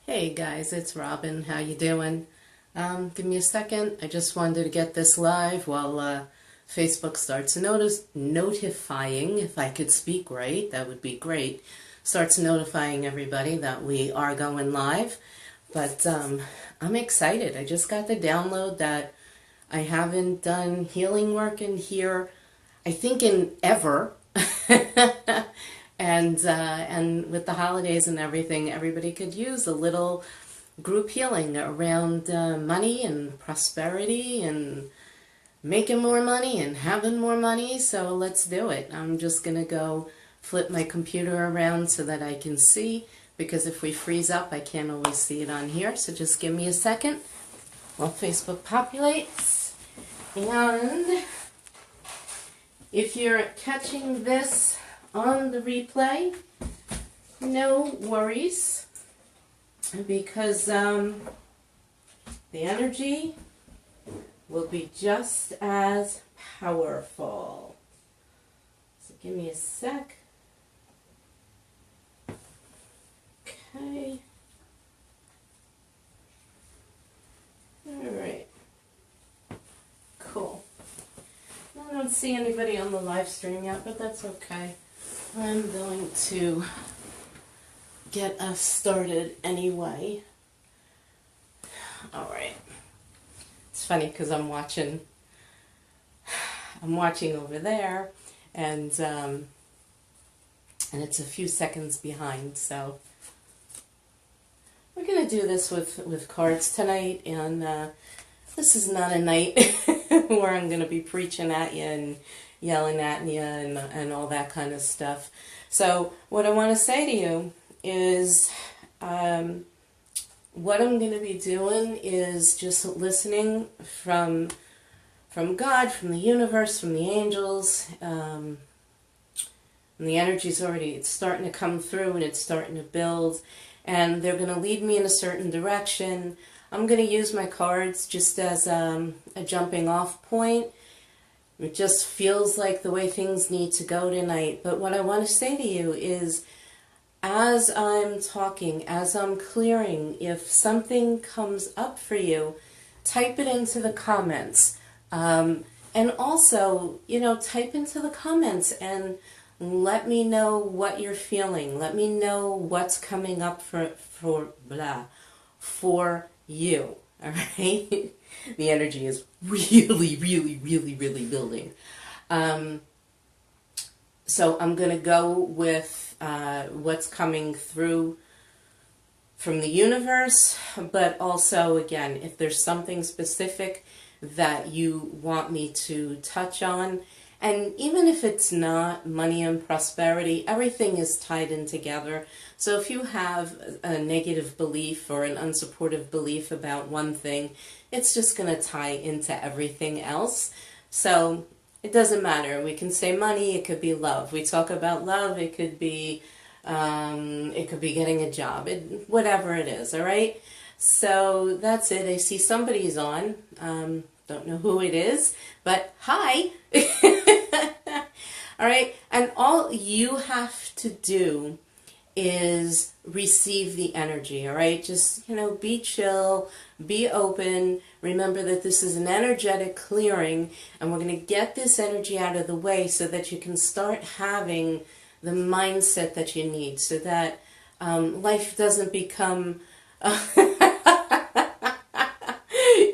Hey guys, it's Robin. How you doing? Give me a second. I just wanted to get this live while Facebook starts notifying, if I could speak right, that would be great. Starts notifying everybody that we are going live. But I'm excited. I just got the download that I haven't done healing work in here, I think in ever. And with the holidays and everything, everybody could use a little group healing around money and prosperity and making more money and having more money. So let's do it. I'm just going to go flip my computer around so that I can see, because if we freeze up, I can't always see it on here. So just give me a second while Facebook populates. And if you're catching this on the replay, no worries, because the energy will be just as powerful. So give me a sec. Okay. All right. Cool. I don't see anybody on the live stream yet, but that's okay. I'm going to get us started anyway. All right. It's funny because I'm watching over there, and it's a few seconds behind. So we're gonna do this with cards tonight, and this is not a night where I'm gonna be preaching at you and yelling at you and all that kind of stuff. So what I want to say to you is what I'm going to be doing is just listening from God, from the universe, from the angels, and the energy's it's starting to come through and it's starting to build, and they're going to lead me in a certain direction. I'm going to use my cards just as a jumping off point. It just feels like the way things need to go tonight. But what I want to say to you is, as I'm talking, as I'm clearing, if something comes up for you, type it into the comments. And also, type into the comments and let me know what you're feeling. Let me know what's coming up for you. All right? The energy is really, really, really, really building. So I'm going to go with what's coming through from the universe, but also, again, if there's something specific that you want me to touch on, and even if it's not money and prosperity, everything is tied in together. So if you have a negative belief or an unsupportive belief about one thing, it's just going to tie into everything else. So it doesn't matter. We can say money, it could be love. We talk about love, it could be getting a job, whatever it is, all right? So that's it. I see somebody's on. Don't know who it is, but hi. All right, and all you have to do is receive the energy, all right? Just, be chill, be open. Remember that this is an energetic clearing, and we're going to get this energy out of the way so that you can start having the mindset that you need, so that life doesn't become...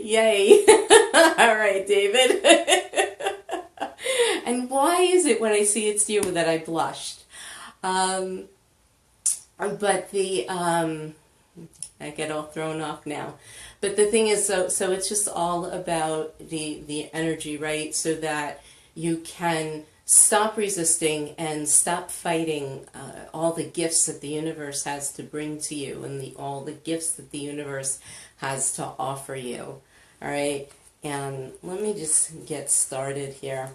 Yay. All right, David. And why is it when I see it's you that I blushed? But I get all thrown off now. But the thing is, so it's just all about the energy, right? So that you can stop resisting and stop fighting all the gifts that the universe has to bring to you, and all the gifts that the universe has to offer you. All right, and let me just get started here.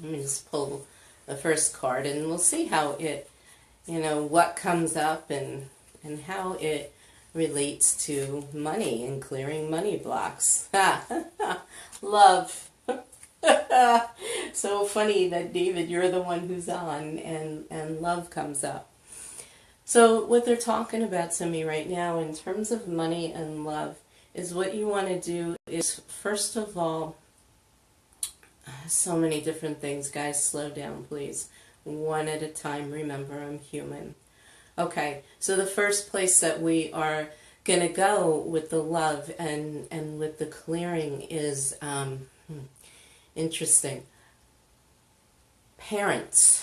Let me just pull the first card, and we'll see how it, what comes up and how it relates to money and clearing money blocks. Love. So funny that, David, you're the one who's on, and love comes up. So what they're talking about to me right now in terms of money and love is what you want to do is, first of all, so many different things. Guys, slow down, please. One at a time. Remember, I'm human. Okay, so the first place that we are going to go with the love and with the clearing is interesting. Parents.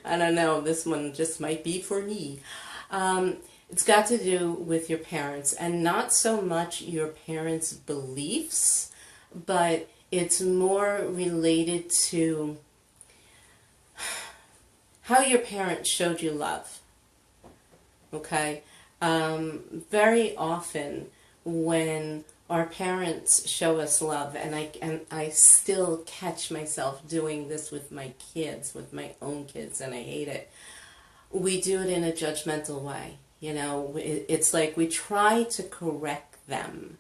I don't know, this one just might be for me. It's got to do with your parents, and not so much your parents' beliefs, but it's more related to how your parents showed you love. Okay? Very often when our parents show us love, and I still catch myself doing this with my kids, with my own kids, and I hate it. We do it in a judgmental way. You know, it's like we try to correct them.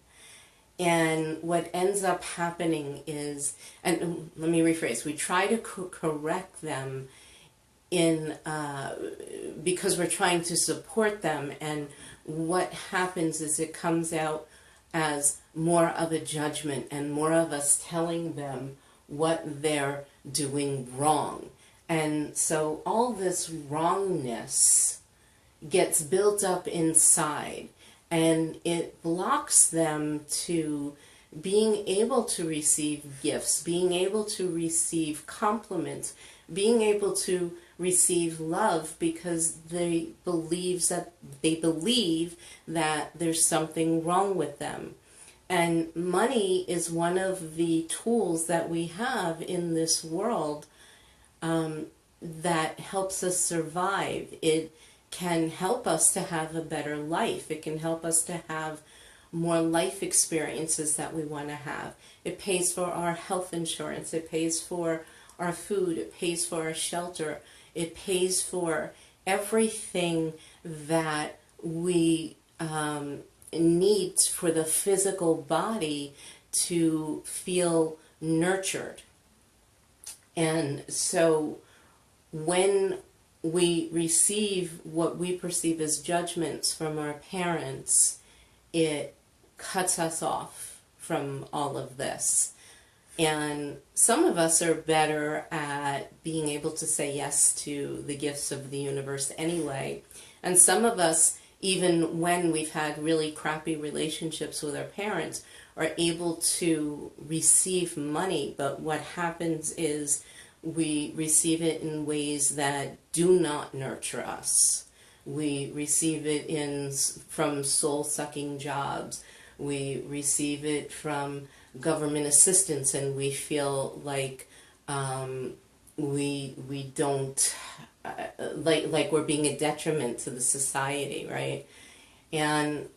And what ends up happening is, and let me rephrase, we try to correct them in because we're trying to support them, and what happens is it comes out as more of a judgment and more of us telling them what they're doing wrong. And so all this wrongness gets built up inside, and it blocks them to being able to receive gifts, being able to receive compliments, being able to receive love, because they believe that there's something wrong with them. And money is one of the tools that we have in this world that helps us survive. It can help us to have a better life. It can help us to have more life experiences that we want to have. It pays for our health insurance. It pays for our food. It pays for our shelter. It pays for everything that we need for the physical body to feel nurtured. And so when we receive what we perceive as judgments from our parents, it cuts us off from all of this. And some of us are better at being able to say yes to the gifts of the universe anyway. And some of us, even when we've had really crappy relationships with our parents, are able to receive money. But what happens is we receive it in ways that do not nurture us. We receive it from soul-sucking jobs. We receive it from government assistance, and we feel like we don't like we're being a detriment to the society, right? And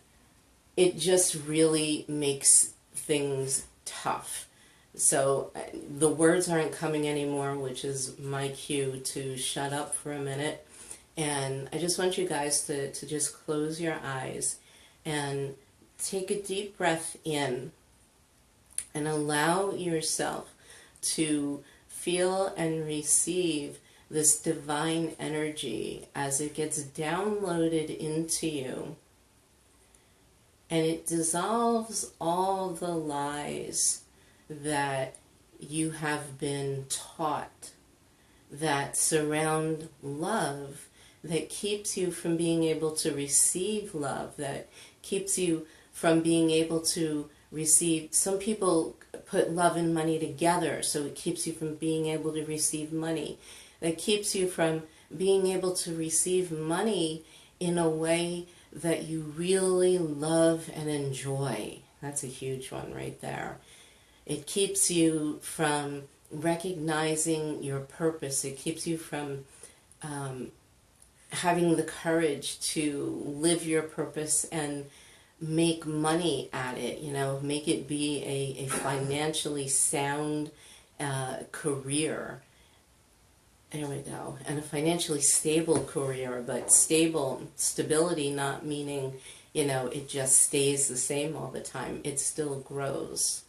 it just really makes things tough. So the words aren't coming anymore, which is my cue to shut up for a minute. And I just want you guys to just close your eyes and take a deep breath in and allow yourself to feel and receive this divine energy as it gets downloaded into you. And it dissolves all the lies that you have been taught that surround love, that keeps you from being able to receive love, that keeps you from being able to receive. Some people put love and money together, so it keeps you from being able to receive money. That keeps you from being able to receive money in a way that you really love and enjoy. That's a huge one right there. It keeps you from recognizing your purpose. It keeps you from having the courage to live your purpose and make money at it, you know, make it be a financially sound career. There we go. And a financially stable career, but stability not meaning, you know, it just stays the same all the time. It still grows.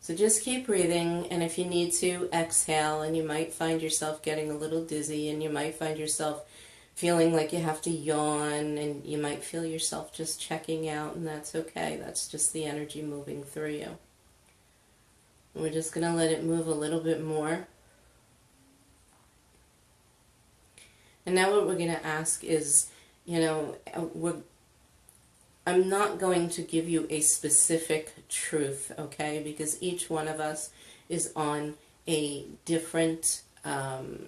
So just keep breathing, and if you need to, exhale, and you might find yourself getting a little dizzy, and you might find yourself feeling like you have to yawn, and you might feel yourself just checking out, and that's okay. That's just the energy moving through you. We're just going to let it move a little bit more. And now what we're going to ask is, I'm not going to give you a specific truth, okay? Because each one of us is on a different part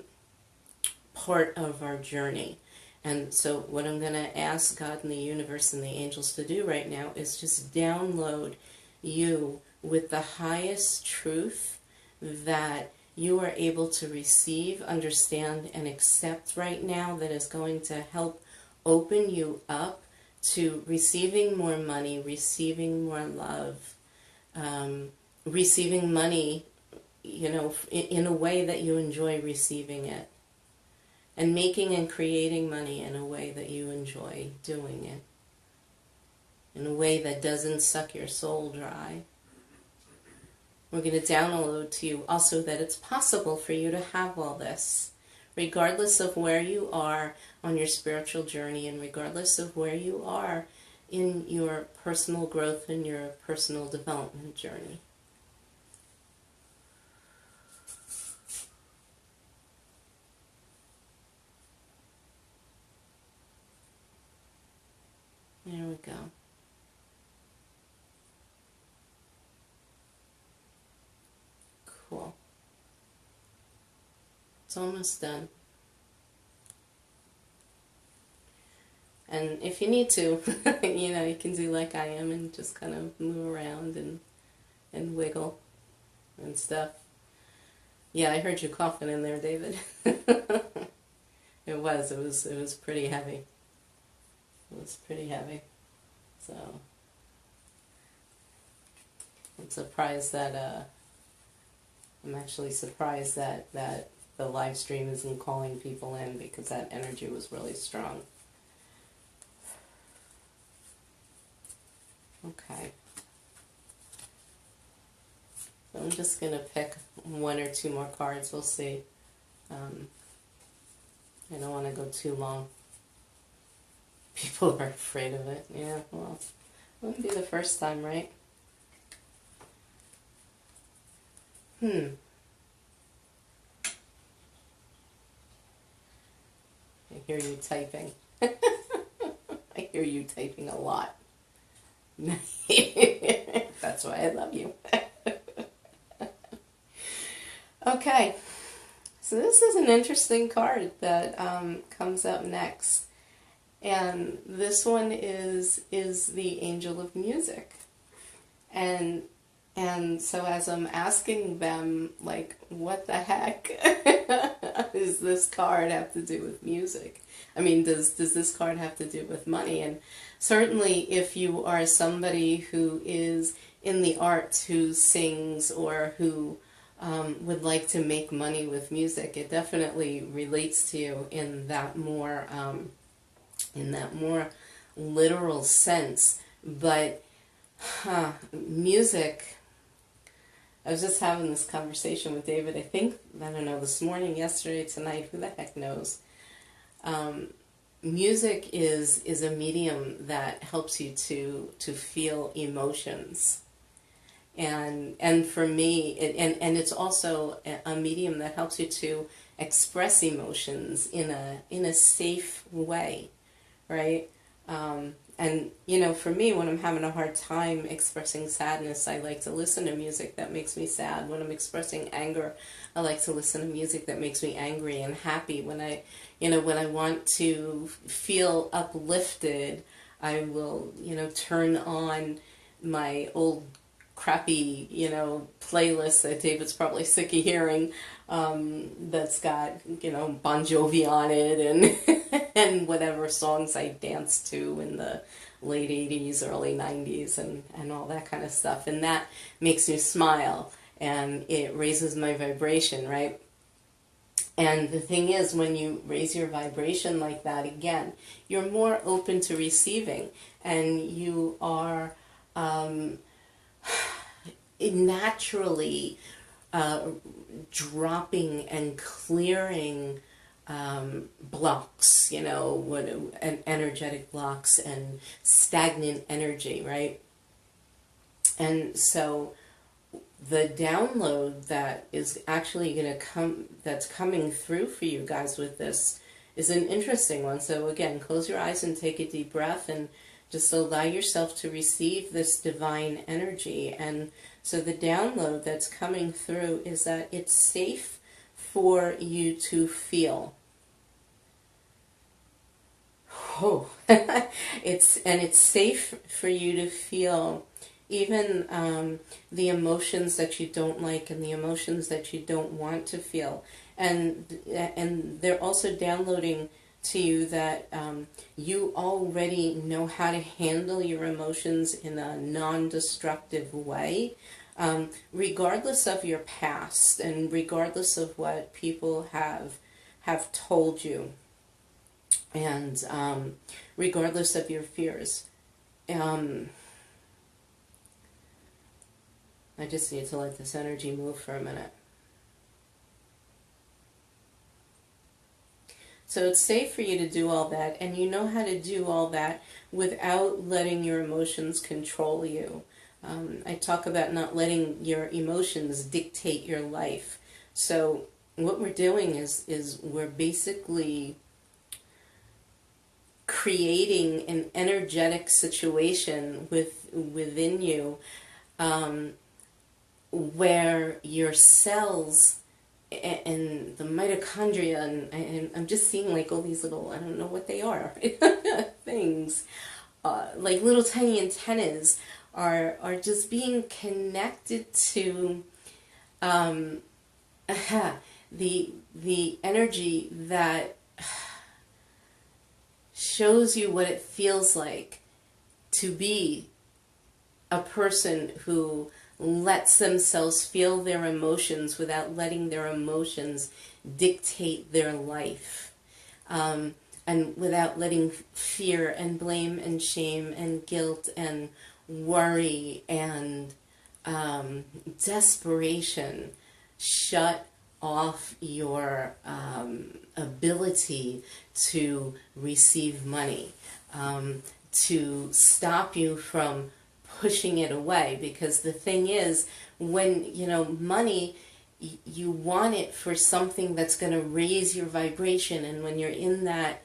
of our journey. And so what I'm going to ask God and the universe and the angels to do right now is just download you with the highest truth that you are able to receive, understand, and accept right now, that is going to help open you up to receiving more money, receiving more love, receiving money, in a way that you enjoy receiving it, and making and creating money in a way that you enjoy doing it, in a way that doesn't suck your soul dry. We're going to download to you also that it's possible for you to have all this, regardless of where you are on your spiritual journey, and regardless of where you are in your personal growth and your personal development journey. There we go. Cool. It's almost done. And if you need to, you can do like I am and just kind of move around and wiggle and stuff. Yeah, I heard you coughing in there, David. It was pretty heavy. It was pretty heavy. So I'm surprised that I'm actually surprised that the live stream isn't calling people in, because that energy was really strong. Okay. So I'm just going to pick one or two more cards. We'll see. I don't want to go too long. People are afraid of it. Yeah, well, it wouldn't be the first time, right? I hear you typing. I hear you typing a lot. That's why I love you. Okay, so this is an interesting card that comes up next, and this one is the Angel of Music, and so as I'm asking them, like, what the heck does this card have to do with music? I mean, does this card have to do with money? And certainly if you are somebody who is in the arts, who sings, or who would like to make money with music, it definitely relates to you in that more literal sense. But music, I was just having this conversation with David, I don't know, this morning, yesterday, tonight, who the heck knows. Music is a medium that helps you to feel emotions. And for me, and it's also a medium that helps you to express emotions in a safe way, right? And for me, when I'm having a hard time expressing sadness, I like to listen to music that makes me sad. When I'm expressing anger, I like to listen to music that makes me angry and happy. When I want to feel uplifted, I will, turn on my old crappy, playlist that David's probably sick of hearing, that's got, Bon Jovi on it, and and whatever songs I danced to in the late 80s, early 90s, and all that kind of stuff. And that makes me smile, and it raises my vibration, right? And the thing is, when you raise your vibration like that, again, you're more open to receiving, and you are... naturally dropping and clearing blocks, and energetic blocks and stagnant energy, right? And so the download that is actually going to that's coming through for you guys with this is an interesting one. So again, close your eyes and take a deep breath and just allow yourself to receive this divine energy. And so the download that's coming through is that it's safe for you to feel. Oh, it's safe for you to feel even the emotions that you don't like and the emotions that you don't want to feel. And they're also downloading to you that you already know how to handle your emotions in a non-destructive way, regardless of your past and regardless of what people have told you, and regardless of your fears. I just need to let this energy move for a minute. So it's safe for you to do all that, and you know how to do all that without letting your emotions control you. I talk about not letting your emotions dictate your life. So what we're doing is we're basically creating an energetic situation within you, where your cells and the mitochondria, and I'm just seeing like all these little, I don't know what they are, things, like little tiny antennas are just being connected to the energy that shows you what it feels like to be a person who lets themselves feel their emotions without letting their emotions dictate their life, and without letting fear and blame and shame and guilt and worry and desperation shut off your ability to receive money, to stop you from pushing it away. Because the thing is, when money, you want it for something that's going to raise your vibration, and when you're in that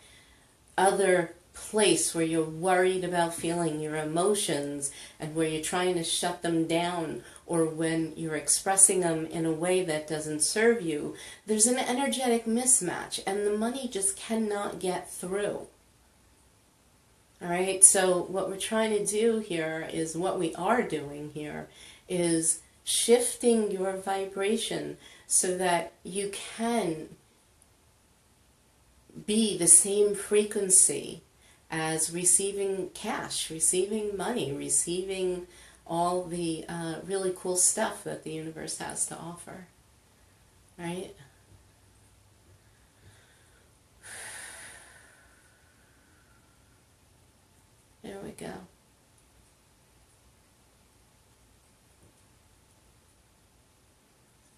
other place where you're worried about feeling your emotions and where you're trying to shut them down, or when you're expressing them in a way that doesn't serve you, there's an energetic mismatch and the money just cannot get through. All right, so what we're trying to do here is, what we are doing here is shifting your vibration so that you can be the same frequency as receiving cash, receiving money, receiving all the really cool stuff that the universe has to offer, right? There we go.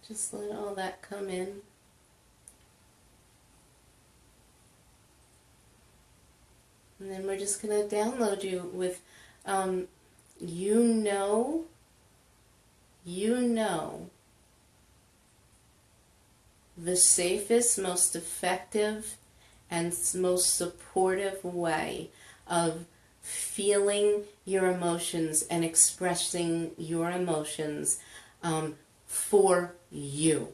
Just let all that come in. And then we're just going to download you with, you know the safest, most effective, and most supportive way of feeling your emotions and expressing your emotions for you.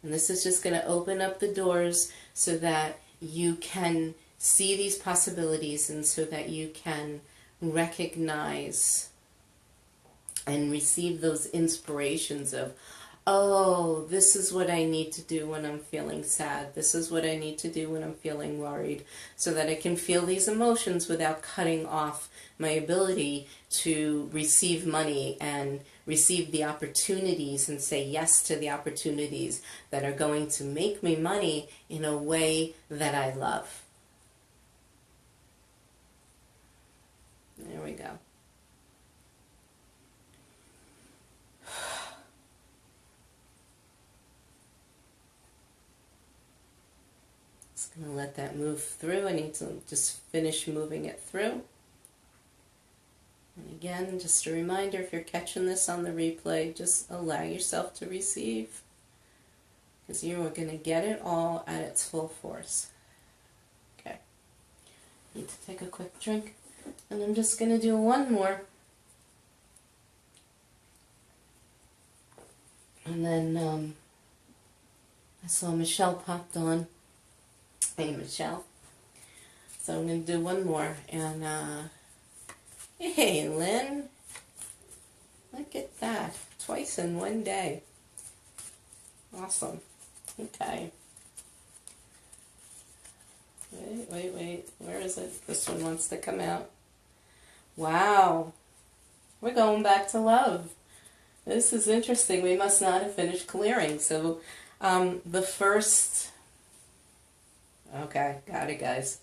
And this is just going to open up the doors so that you can see these possibilities, and so that you can recognize and receive those inspirations of, oh, this is what I need to do when I'm feeling sad. This is what I need to do when I'm feeling worried, so that I can feel these emotions without cutting off my ability to receive money and receive the opportunities and say yes to the opportunities that are going to make me money in a way that I love. There we go. Just going to let that move through. I need to just finish moving it through. And again, just a reminder, if you're catching this on the replay, just allow yourself to receive. Because you are going to get it all at its full force. Okay. Need to take a quick drink. And I'm just going to do one more. And then I saw Michelle popped on. Hey, Michelle. So I'm going to do one more. And, hey, Lynn. Look at that. Twice in one day. Awesome. Okay. Wait. Where is it? This one wants to come out. Wow. We're going back to love. This is interesting. We must not have finished clearing. So, the first... Okay, got it, guys.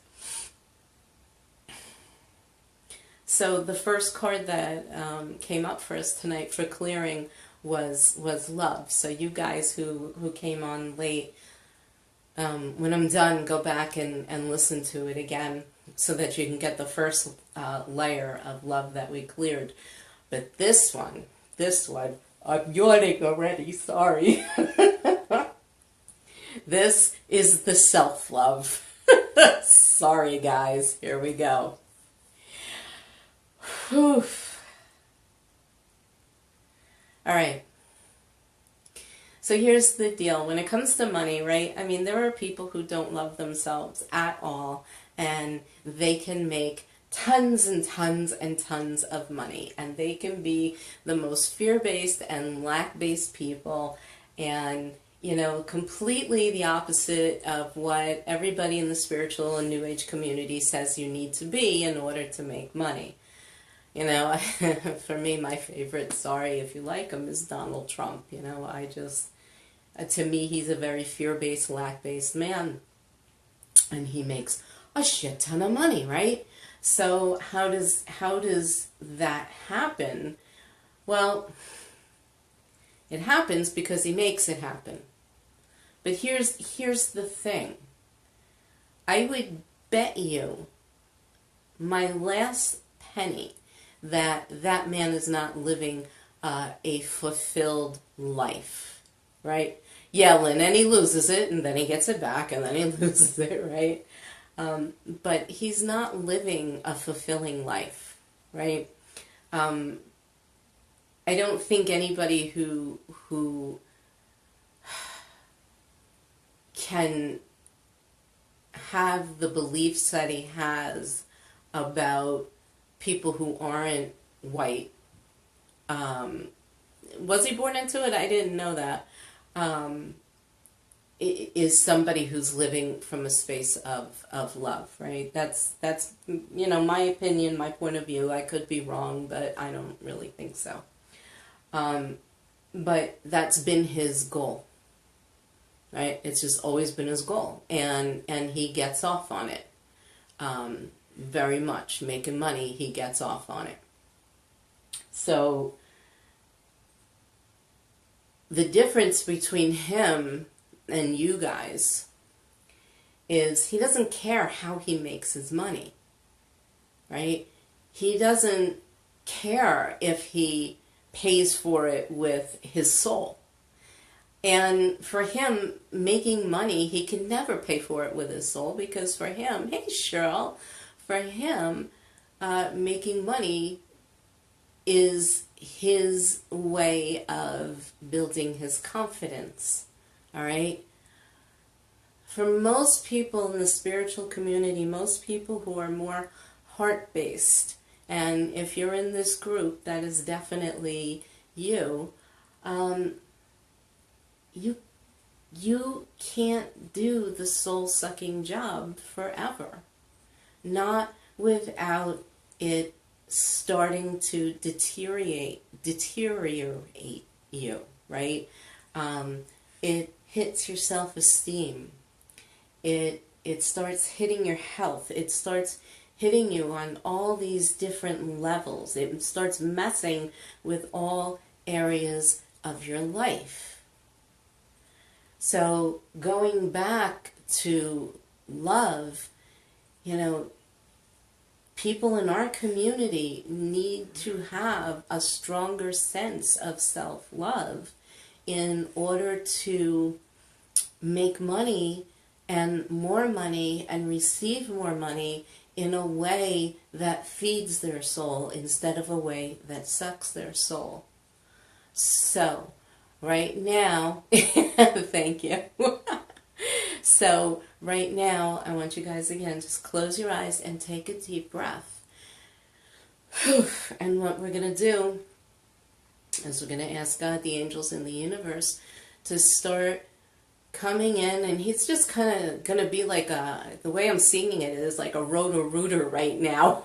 So the first card that came up for us tonight for clearing was love. So you guys who came on late, when I'm done, go back and listen to it again so that you can get the first layer of love that we cleared. But this one, I'm yawning already, sorry. This is the self-love. Sorry, guys. Here we go. Whew. All right. So here's the deal. When it comes to money, right? I mean, there are people who don't love themselves at all, and they can make tons and tons and tons of money, and they can be the most fear-based and lack-based people, and you know, completely the opposite of what everybody in the spiritual and New Age community says you need to be in order to make money. You know, for me, my favorite, sorry if you like him, is Donald Trump. You know, I just, to me, he's a very fear-based, lack-based man. And he makes a shit ton of money, right? So how does that happen? Well, it happens because he makes it happen. But here's the thing. I would bet you my last penny that man is not living a fulfilled life, right? Yeah, Lynn, and he loses it, and then he gets it back, and then he loses it, right? But he's not living a fulfilling life, right? I don't think anybody who can have the beliefs that he has about people who aren't white. Was he born into it? I didn't know that. Is somebody who's living from a space of love, right? That's you know, my opinion, my point of view. I could be wrong, but I don't really think so. But that's been his goal, right? It's just always been his goal, and he gets off on it. Very much making money, he gets off on it. So the difference between him and you guys is he doesn't care how he makes his money, right? He doesn't care if he pays for it with his soul. And for him, making money, he can never pay for it with his soul, because for him, hey Cheryl, for him, making money is his way of building his confidence, all right? For most people in the spiritual community, most people who are more heart-based, and if you're in this group, that is definitely you, you can't do the soul-sucking job forever. Not without it starting to deteriorate you, right? It hits your self-esteem. It starts hitting your health. It starts hitting you on all these different levels. It starts messing with all areas of your life. So going back to love, you know, people in our community need to have a stronger sense of self-love in order to make money and receive more money in a way that feeds their soul instead of a way that sucks their soul. So, right now, thank you. So, right now, I want you guys again, just close your eyes and take a deep breath. And what we're going to do is we're going to ask God, the angels in the universe, to start coming in, and he's just kind of going to be like the way I'm seeing it is like a roto-rooter right now.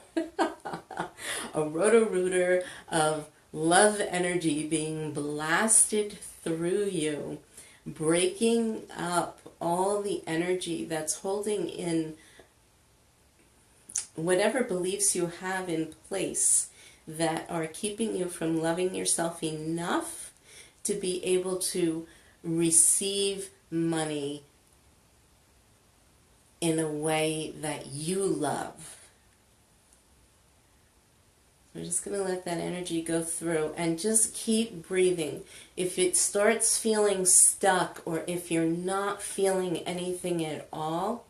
A roto-rooter of love energy being blasted through you, breaking up all the energy that's holding in whatever beliefs you have in place that are keeping you from loving yourself enough to be able to receive money in a way that you love. We're just going to let that energy go through and just keep breathing. If it starts feeling stuck or if you're not feeling anything at all,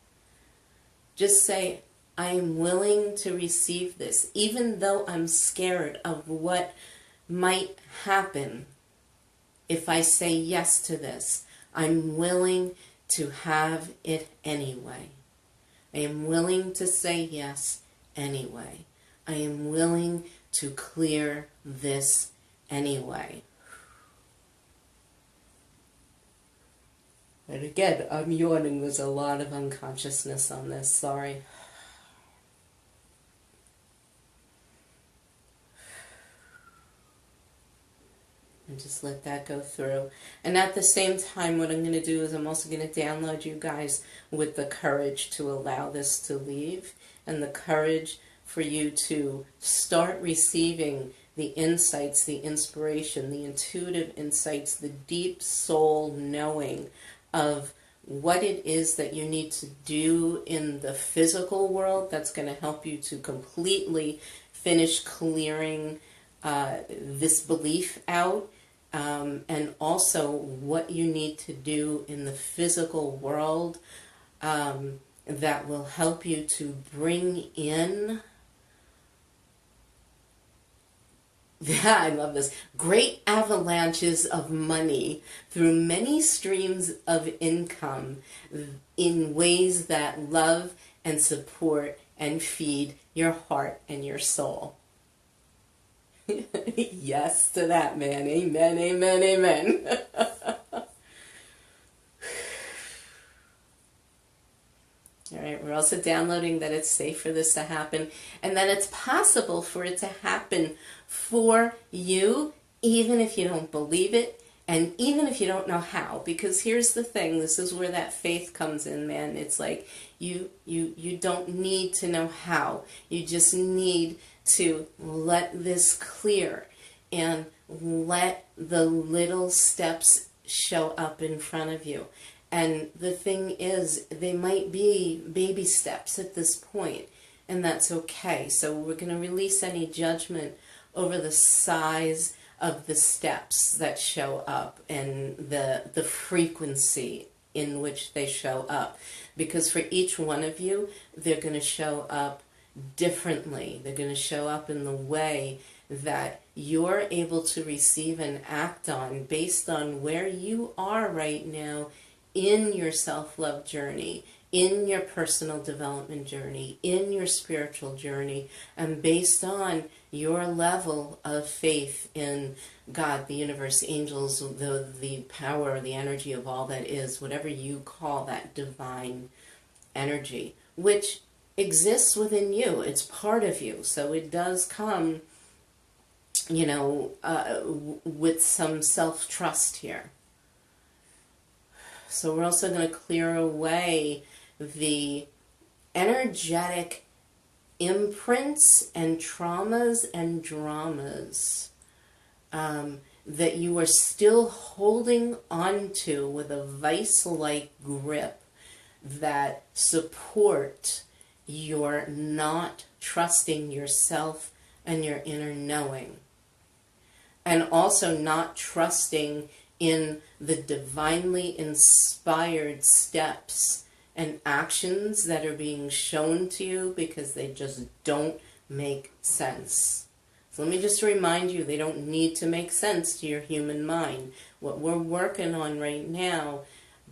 just say, I am willing to receive this, even though I'm scared of what might happen if I say yes to this. I'm willing to have it anyway. I am willing to say yes anyway. I am willing to clear this anyway. And again, I'm yawning. There's a lot of unconsciousness on this. Sorry. And just let that go through. And at the same time, what I'm going to do is I'm also going to download you guys with the courage to allow this to leave, and the courage for you to start receiving the insights, the inspiration, the intuitive insights, the deep soul knowing of what it is that you need to do in the physical world that's going to help you to completely finish clearing this belief out, and also what you need to do in the physical world that will help you to bring in, I love this, great avalanches of money through many streams of income in ways that love and support and feed your heart and your soul. Yes to that, man. Amen, amen, amen. All right, we're also downloading that it's safe for this to happen, and that it's possible for it to happen for you, even if you don't believe it, and even if you don't know how. Because here's the thing, this is where that faith comes in, man. It's like you don't need to know how. You just need to let this clear and let the little steps show up in front of you. And the thing is, they might be baby steps at this point, and that's okay. So we're going to release any judgment over the size of the steps that show up and the frequency in which they show up. Because for each one of you, they're going to show up differently. They're going to show up in the way that you're able to receive and act on based on where you are right now in your self-love journey, in your personal development journey, in your spiritual journey, and based on your level of faith in God, the universe, angels, the power, the energy of all that is, whatever you call that divine energy, which exists within you. It's part of you. So it does come, you know, with some self-trust here. So we're also going to clear away the energetic imprints and traumas and dramas that you are still holding onto with a vice-like grip, that support your not trusting yourself and your inner knowing. And also not trusting in the divinely inspired steps and actions that are being shown to you because they just don't make sense. So let me just remind you, they don't need to make sense to your human mind. What we're working on right now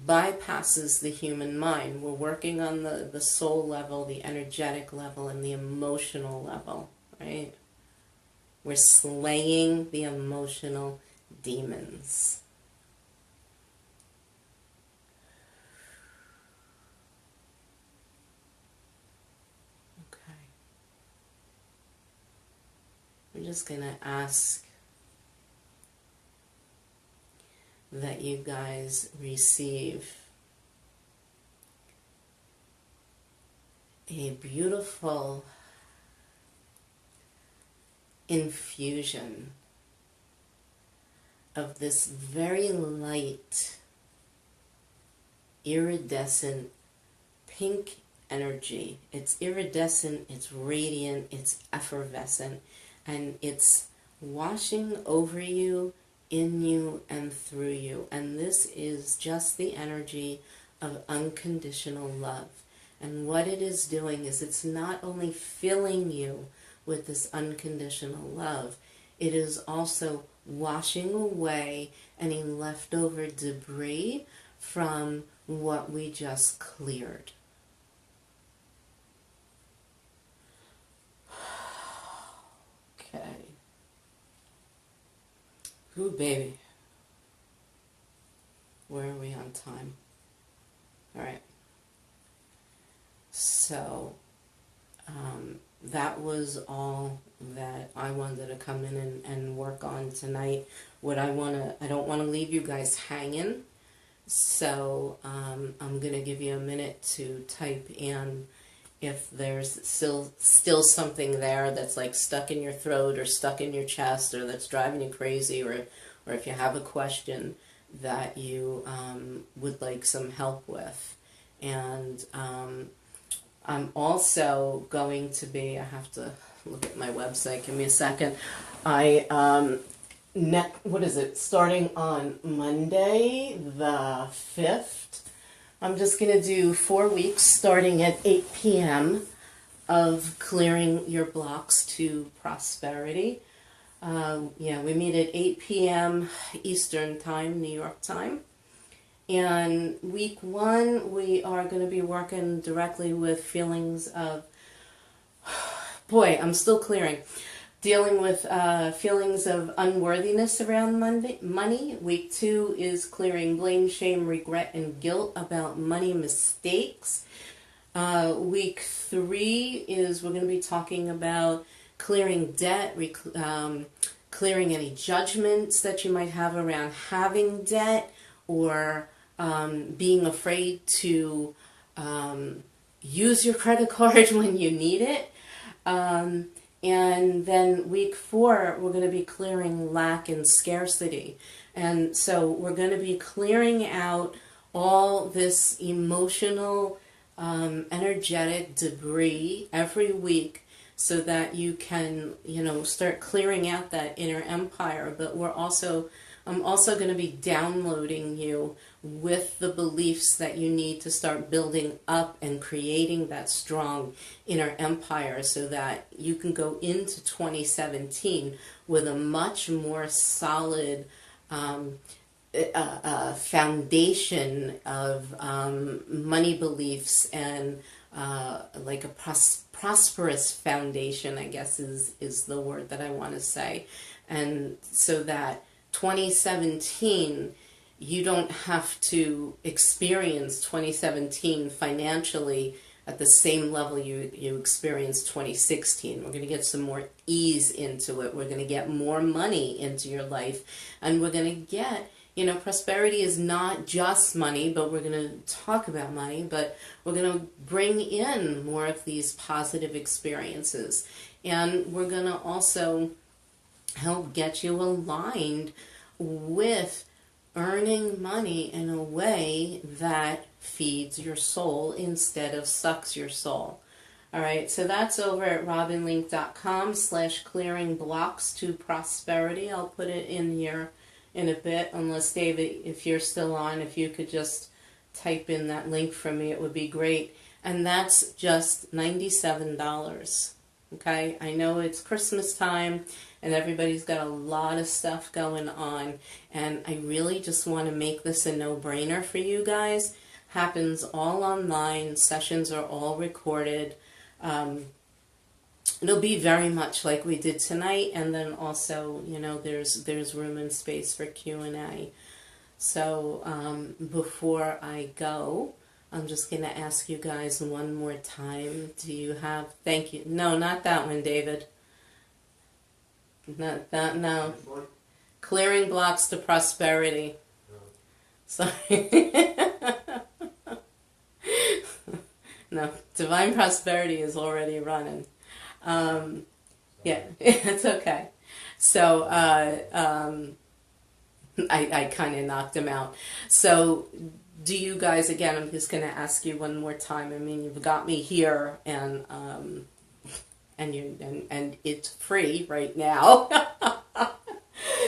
bypasses the human mind. We're working on the soul level, the energetic level, and the emotional level, right? We're slaying the emotional demons. Okay. I'm just going to ask that you guys receive a beautiful infusion of this very light, iridescent, pink energy. It's iridescent, it's radiant, it's effervescent, and it's washing over you, in you, and through you. And this is just the energy of unconditional love. And what it is doing is it's not only filling you with this unconditional love, it is also washing away any leftover debris from what we just cleared. Okay. Ooh, baby. Where are we on time? All right. So, that was all that I wanted to come in and work on tonight. I don't want to leave you guys hanging. So, I'm going to give you a minute to type in if there's still something there that's like stuck in your throat or stuck in your chest or that's driving you crazy, or if you have a question that you would like some help with. And I'm also going to be, I have to look at my website, give me a second. Starting on Monday the 5th, I'm just going to do 4 weeks starting at 8 p.m. of clearing your blocks to prosperity. We meet at 8 p.m. Eastern Time, New York time. And week 1, we are going to be working directly with feelings of, boy, I'm still clearing, dealing with feelings of unworthiness around money. Week 2 is clearing blame, shame, regret, and guilt about money mistakes. Week 3 is we're going to be talking about clearing debt, clearing any judgments that you might have around having debt, or being afraid to use your credit card when you need it. And then week 4, we're going to be clearing lack and scarcity. And so we're going to be clearing out all this emotional, energetic debris every week so that you can, start clearing out that inner empire. But I'm also going to be downloading you with the beliefs that you need to start building up and creating that strong inner empire so that you can go into 2017 with a much more solid foundation of money beliefs and like a prosperous foundation, I guess is the word that I want to say. And so that 2017, you don't have to experience 2017 financially at the same level you experienced 2016. We're going to get some more ease into it. We're going to get more money into your life. And we're going to get, prosperity is not just money, but we're going to talk about money, but we're going to bring in more of these positive experiences. And we're going to also help get you aligned with earning money in a way that feeds your soul instead of sucks your soul. All right, so that's over at robinlink.com/clearing blocks to prosperity. I'll put it in here in a bit, unless David, if you're still on, if you could just type in that link for me, it would be great. And that's just $97. Okay, I know it's Christmas time and everybody's got a lot of stuff going on, and I really just want to make this a no-brainer for you guys. Happens all online, sessions are all recorded. It'll be very much like we did tonight, and then also, you know, there's room and space for Q&A. So before I go, I'm just going to ask you guys one more time. Do you have, thank you. No, not that one, David. Not that, no. Clearing blocks to prosperity. No. Sorry. No, Divine Prosperity is already running. Yeah, it's okay. So I kind of knocked him out. So do you guys, again, I'm just going to ask you one more time. I mean, you've got me here, and it's free right now.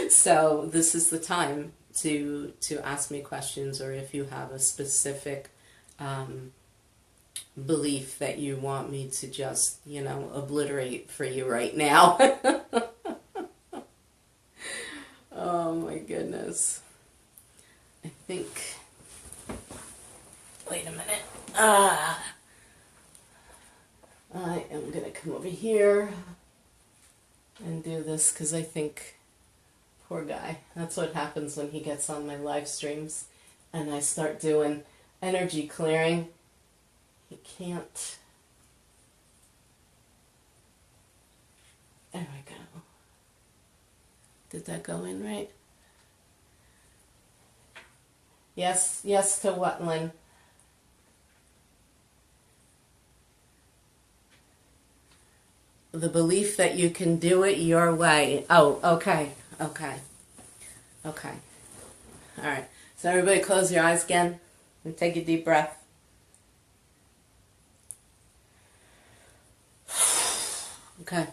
So this is the time to ask me questions, or if you have a specific belief that you want me to just, you know, obliterate for you right now. Oh my goodness. I think, wait a minute. I am going to come over here and do this, because I think, poor guy, that's what happens when he gets on my live streams and I start doing energy clearing. He can't. There we go. Did that go in right? Yes, yes to what, Lynn? The belief that you can do it your way. Oh, okay, okay, okay. All right. So everybody close your eyes again and take a deep breath. Okay.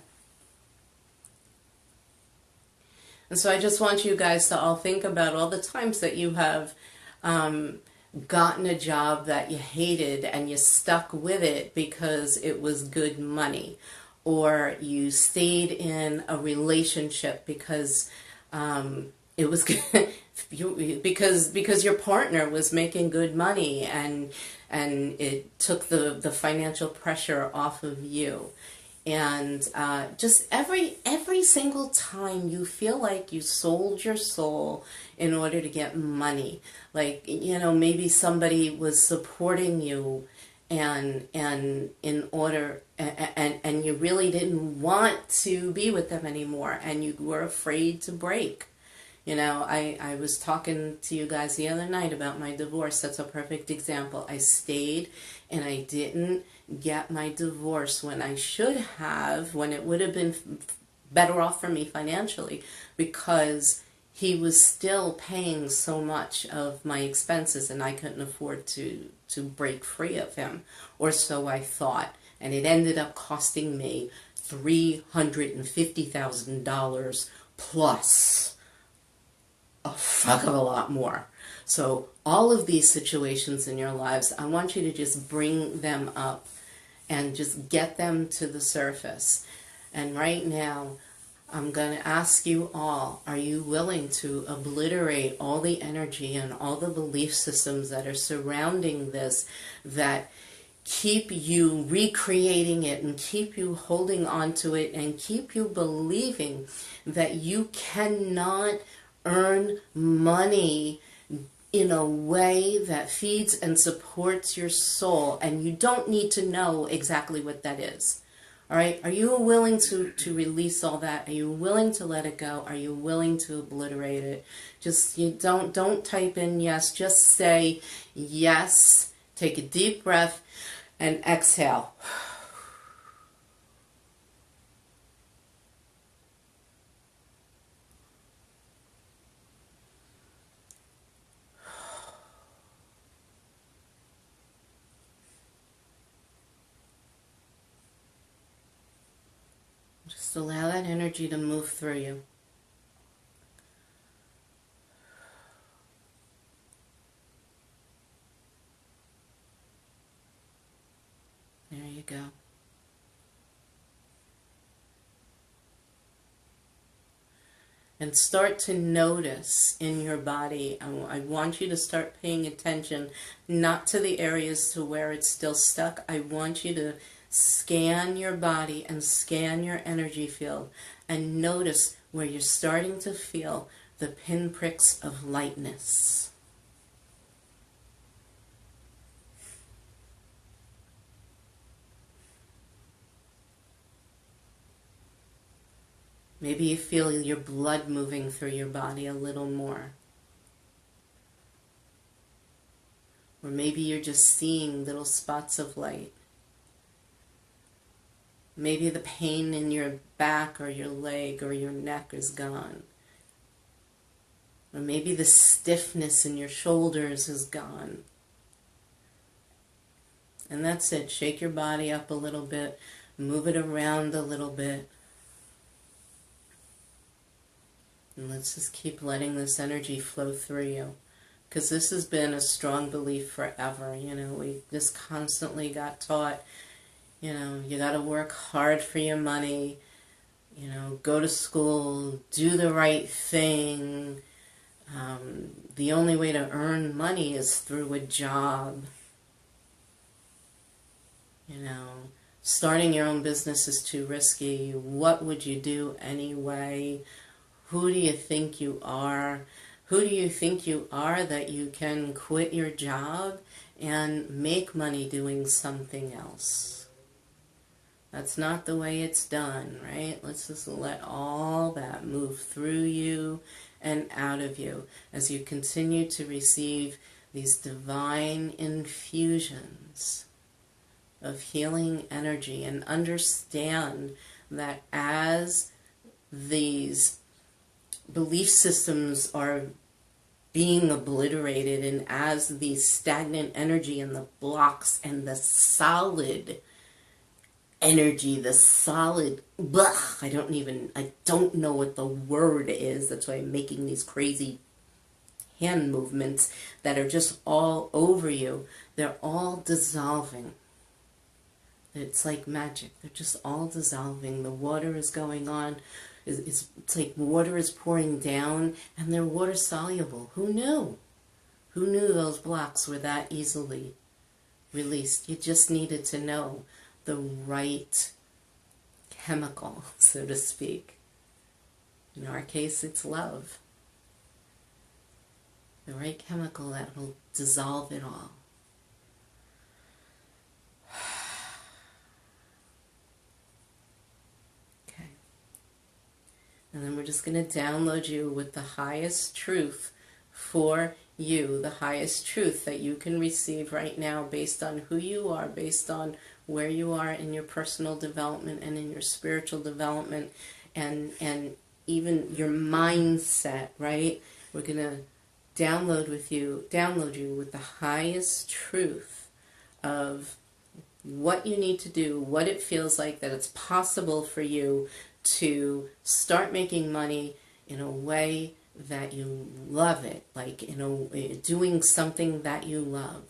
And so I just want you guys to all think about all the times that you have gotten a job that you hated and you stuck with it because it was good money, or you stayed in a relationship because it was good, because your partner was making good money, and it took the financial pressure off of you. And just every single time you feel like you sold your soul in order to get money, like, you know, maybe somebody was supporting you, and in order, and you really didn't want to be with them anymore, and you were afraid to break. You know, I was talking to you guys the other night about my divorce. That's a perfect example. I stayed and I didn't get my divorce when I should have, when it would have been better off for me financially, because he was still paying so much of my expenses and I couldn't afford to break free of him, or so I thought. And it ended up costing me $350,000 plus a fuck of a lot more. So all of these situations in your lives, I want you to just bring them up and just get them to the surface. And right now, I'm going to ask you all, are you willing to obliterate all the energy and all the belief systems that are surrounding this, that keep you recreating it and keep you holding on to it and keep you believing that you cannot earn money in a way that feeds and supports your soul, and you don't need to know exactly what that is. All right? Are you willing to release all that? Are you willing to let it go? Are you willing to obliterate it? Just, you don't type in yes, just say yes. Take a deep breath and exhale. Just allow that energy to move through you. There you go. And start to notice in your body. I want you to start paying attention, not to the areas to where it's still stuck. I want you to scan your body and scan your energy field and notice where you're starting to feel the pinpricks of lightness. Maybe you feel your blood moving through your body a little more. Or maybe you're just seeing little spots of light. Maybe the pain in your back or your leg or your neck is gone. Or maybe the stiffness in your shoulders is gone. And that's it. Shake your body up a little bit. Move it around a little bit. And let's just keep letting this energy flow through you. Because this has been a strong belief forever. You know, we just constantly got taught, you know, you got to work hard for your money. You know, go to school, do the right thing. The only way to earn money is through a job. You know, starting your own business is too risky. What would you do anyway? Who do you think you are? Who do you think you are that you can quit your job and make money doing something else? That's not the way it's done, right? Let's just let all that move through you and out of you as you continue to receive these divine infusions of healing energy, and understand that as these belief systems are being obliterated, and as the stagnant energy and the blocks and the solid energy, the solid, I don't know what the word is. That's why I'm making these crazy hand movements that are just all over you. They're all dissolving. It's like magic. They're just all dissolving. The water is going on. It's like water is pouring down, and they're water soluble. Who knew? Who knew those blocks were that easily released? You just needed to know the right chemical, so to speak. In our case, it's love. The right chemical that will dissolve it all. And then we're just going to download you with the highest truth for you, the highest truth that you can receive right now based on who you are, based on where you are in your personal development and in your spiritual development, and even your mindset, right? We're going to download you with the highest truth of what you need to do, what it feels like, that it's possible for you to start making money in a way that you love it, like doing something that you love.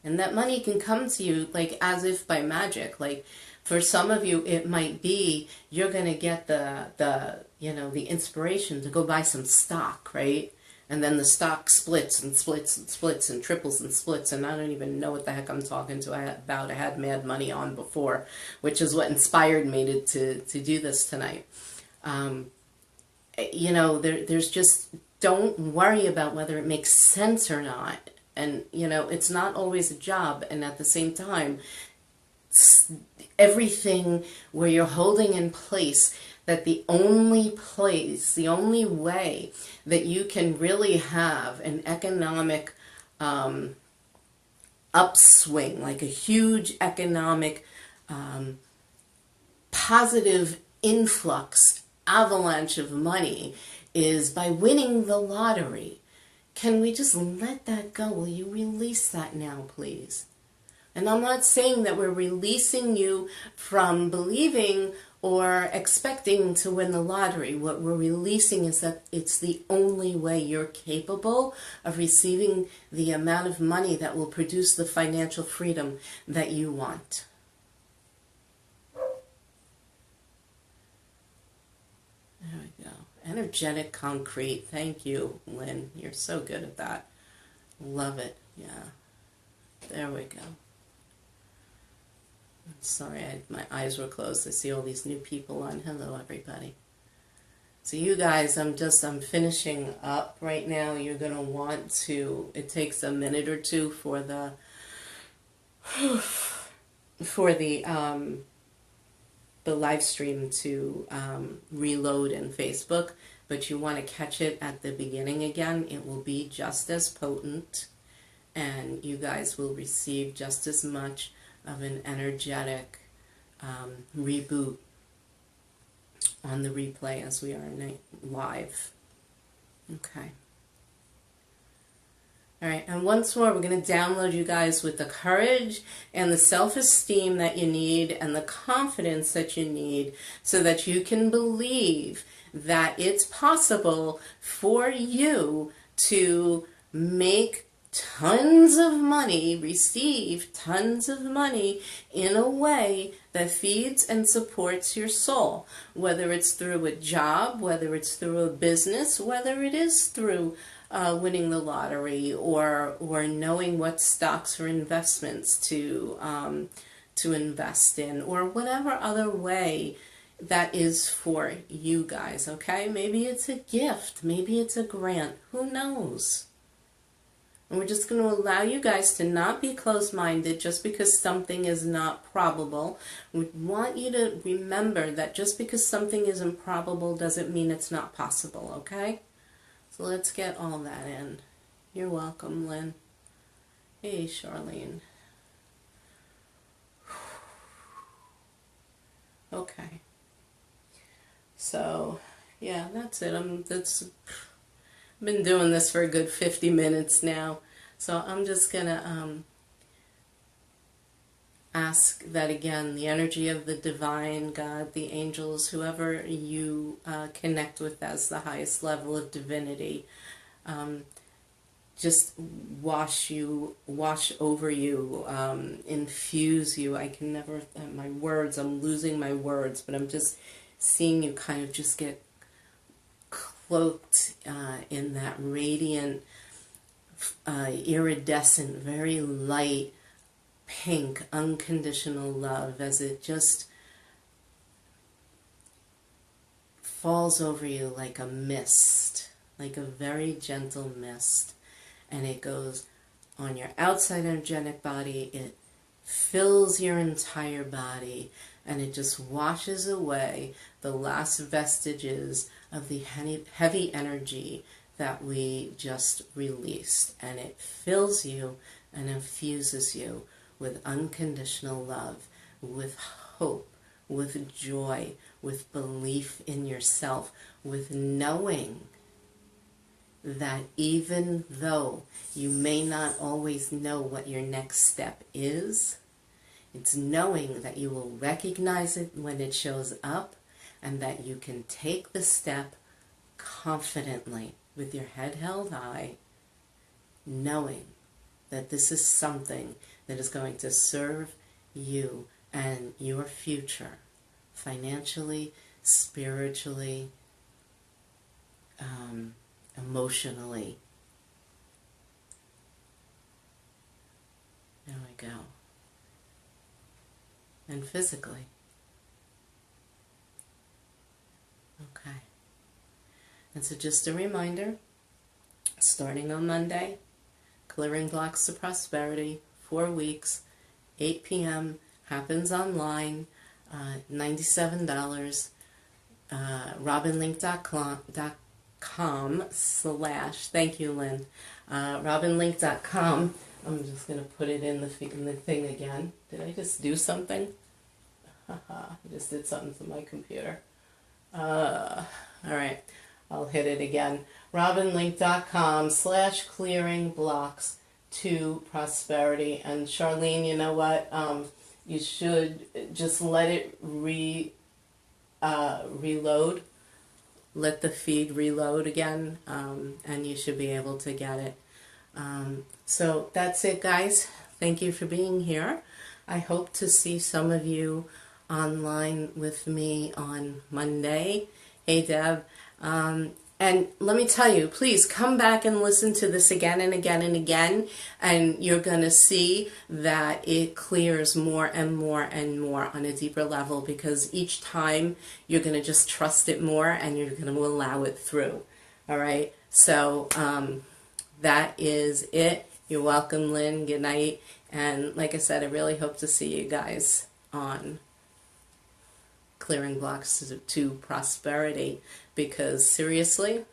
And that money can come to you like as if by magic. Like for some of you, it might be you're going to get the inspiration to go buy some stock, right? And then the stock splits and splits and splits and triples and splits, and I don't even know what the heck I'm talking about. I had Mad Money on before, which is what inspired me to do this tonight. There's just, don't worry about whether it makes sense or not. And, it's not always a job. And at the same time, everything where you're holding in place, that the only way that you can really have an economic upswing, like a huge economic positive influx, avalanche of money, is by winning the lottery. Can we just let that go? Will you release that now, please? And I'm not saying that we're releasing you from believing or expecting to win the lottery. What we're releasing is that it's the only way you're capable of receiving the amount of money that will produce the financial freedom that you want. There we go. Energetic concrete. Thank you, Lynn. You're so good at that. Love it. Yeah. There we go. Sorry, my eyes were closed. I see all these new people on. Hello, everybody. So you guys, I'm finishing up right now. You're going to want to, it takes a minute or two for the live stream to reload in Facebook, but you want to catch it at the beginning again. It will be just as potent, and you guys will receive just as much of an energetic reboot on the replay as we are live. Okay. All right, and once more, we're going to download you guys with the courage and the self-esteem that you need and the confidence that you need so that you can believe that it's possible for you to make tons of money, receive tons of money in a way that feeds and supports your soul, whether it's through a job, whether it's through a business, whether it is through winning the lottery or knowing what stocks or investments to invest in, or whatever other way that is for you guys, okay? Maybe it's a gift, maybe it's a grant, who knows? And we're just going to allow you guys to not be closed-minded just because something is not probable. We want you to remember that just because something isn't probable doesn't mean it's not possible, okay? So let's get all that in. You're welcome, Lynn. Hey, Charlene. Okay. So, yeah, that's it. I've been doing this for a good 50 minutes now. So I'm just going to ask that again, the energy of the divine, God, the angels, whoever you connect with as the highest level of divinity, just wash over you, infuse you. I can never, I'm losing my words, but I'm just seeing you kind of just get cloaked in that radiant, iridescent, very light, pink, unconditional love as it just falls over you like a mist, like a very gentle mist, and it goes on your outside energetic body, it fills your entire body, and it just washes away the last vestiges of the heavy energy that we just released, and it fills you and infuses you with unconditional love, with hope, with joy, with belief in yourself, with knowing that even though you may not always know what your next step is, it's knowing that you will recognize it when it shows up and that you can take the step confidently with your head held high, knowing that this is something that is going to serve you and your future financially, spiritually, emotionally. There we go. And physically. Okay. And so just a reminder, starting on Monday, Clearing Blocks to Prosperity, 4 weeks, 8 p.m., happens online, $97, robinlink.com / thank you, Lynn, robinlink.com. I'm just going to put it in the thing again. Did I just do something? I just did something to my computer. All right, I'll hit it again. robinlink.com / clearing blocks to prosperity. And Charlene, you know what? You should just let it reload. Let the feed reload again, and you should be able to get it. So that's it, guys. Thank you for being here. I hope to see some of you online with me on Monday. Hey, Deb. And let me tell you, please come back and listen to this again and again and again, and you're going to see that it clears more and more and more on a deeper level, because each time you're going to just trust it more and you're going to allow it through. All right? So that is it. You're welcome, Lynn. Good night. And like I said, I really hope to see you guys on Clearing Blocks to Prosperity, because seriously,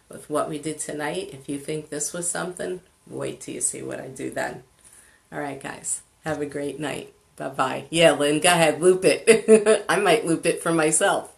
with what we did tonight, if you think this was something, wait till you see what I do then. All right, guys. Have a great night. Bye-bye. Yeah, Lynn, go ahead, loop it. I might loop it for myself.